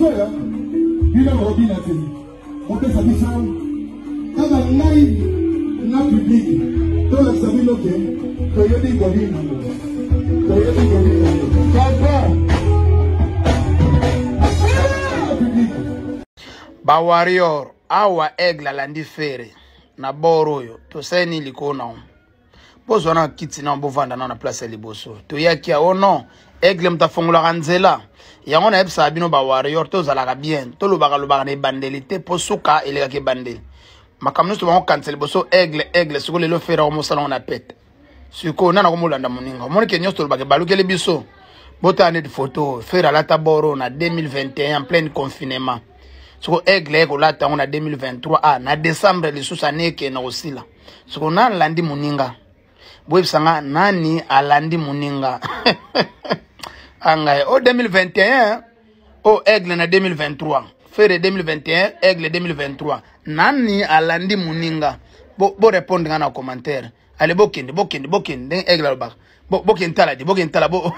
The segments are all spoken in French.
Soya, il a Robin à tenir. On peut s'habiller ça. Quand on a un public, dans la famille locale, quand il y a des gobelins, quand il y a des gobelins, ba warrior awa egla landi fere na boro yo to seni likona bozo na kiti na bovanda na place liboso to yaki o non egle mta fongola kanzela yango na epsa bino ba warrior to zalaka bien to lobaka ne bandelité posuka elega ke bandeli makamno to bango cancel boso egle siko lelo fere o mosala on apete siko na ko molanda moninga moni ke nyosto lobaka balukele biso botane de photo fere ala taboro na 2021 en plein confinement. Soko egle ko lata on a 2023 na décembre le susa neke na osila soko na landi muninga boye sanga nani alandi muninga anga o 2021 o egle na 2023 fere 2021 egle 2023 nani alandi muninga bo répondre na commentaire allez bokende egle lo ba bokentala bo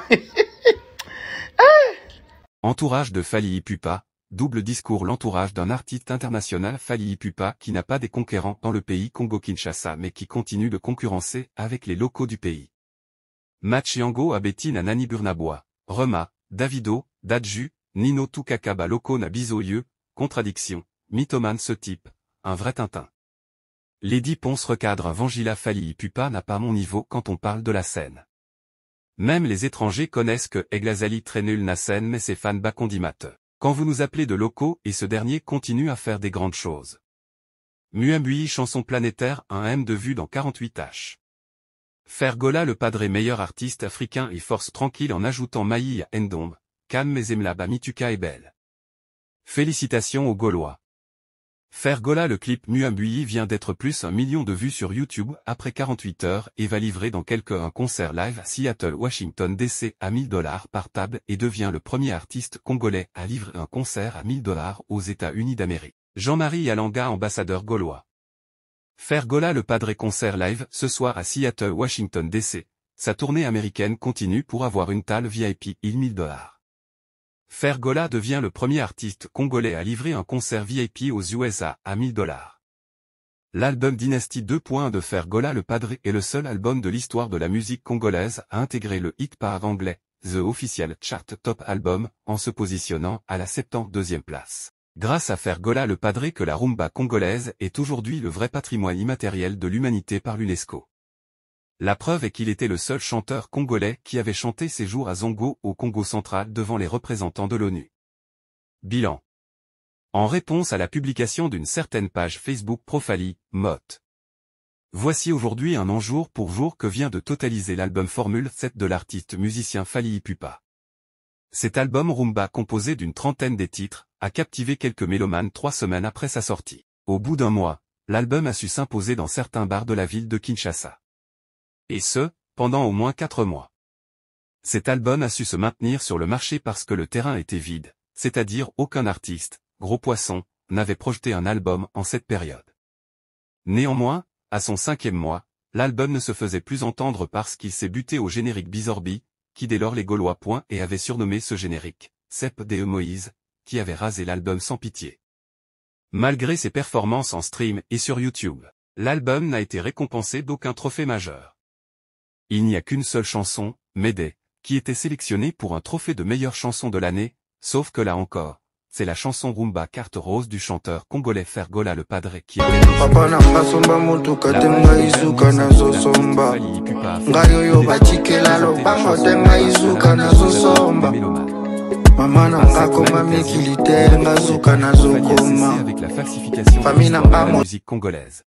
Entourage de Fally Ipupa. Double discours. L'entourage d'un artiste international, Fally Ipupa, qui n'a pas des conquérants dans le pays Congo-Kinshasa mais qui continue de concurrencer avec les locaux du pays. Match Yango Abetine à Nani Burnabois, Rema, Davido, Dadju, Nino Tukakaba Loko na Bisoyeux, contradiction, mythomane ce type, un vrai Tintin. Lady Ponce recadre Vangila. Fally Ipupa n'a pas mon niveau quand on parle de la scène. Même les étrangers connaissent que Eglazali très nul na scène mais ses fans bakondimate. Quand vous nous appelez de locaux et ce dernier continue à faire des grandes choses. Muambui chanson planétaire 1 M de vue dans 48H. Fergola le padré meilleur artiste africain et force tranquille en ajoutant Maï à Ndombe, Kam Mezemlaba Mituka est belle. Félicitations aux Gaulois. Fergola le clip Muambui vient d'être plus 1 million de vues sur YouTube après 48 heures et va livrer dans un concert live à Seattle, Washington DC à $1000 par table et devient le premier artiste congolais à livrer un concert à $1000 aux États-Unis d'Amérique. Jean-Marie Alanga, ambassadeur gaulois. Fergola le padré concert live ce soir à Seattle, Washington DC. Sa tournée américaine continue pour avoir une table VIP $1000. Fergola devient le premier artiste congolais à livrer un concert VIP aux USA à $1000. L'album Dynasty 2.1 de Fergola le padré est le seul album de l'histoire de la musique congolaise à intégrer le hit parade anglais, The Official Chart Top Album, en se positionnant à la 72e place. Grâce à Fergola le padré que la rumba congolaise est aujourd'hui le vrai patrimoine immatériel de l'humanité par l'UNESCO. La preuve est qu'il était le seul chanteur congolais qui avait chanté ses jours à Zongo au Congo central devant les représentants de l'ONU. Bilan. En réponse à la publication d'une certaine page Facebook pro Fally, Mot. Voici aujourd'hui un an jour pour jour que vient de totaliser l'album Formule 7 de l'artiste musicien Fally Ipupa. Cet album rumba composé d'une trentaine des titres, a captivé quelques mélomanes 3 semaines après sa sortie. Au bout d'un mois, l'album a su s'imposer dans certains bars de la ville de Kinshasa. Et ce, pendant au moins 4 mois. Cet album a su se maintenir sur le marché parce que le terrain était vide, c'est-à-dire aucun artiste, gros poisson, n'avait projeté un album en cette période. Néanmoins, à son 5e mois, l'album ne se faisait plus entendre parce qu'il s'est buté au générique Bizorbi, qui dès lors les Gaulois et avait surnommé ce générique, Sep de Moïse, qui avait rasé l'album sans pitié. Malgré ses performances en stream et sur YouTube, l'album n'a été récompensé d'aucun trophée majeur. Il n'y a qu'une seule chanson, Médée, qui était sélectionnée pour un trophée de meilleure chanson de l'année, sauf que là encore, c'est la chanson Rumba Carte Rose du chanteur congolais Fergola le padré qui est avec la falsification de la musique congolaise.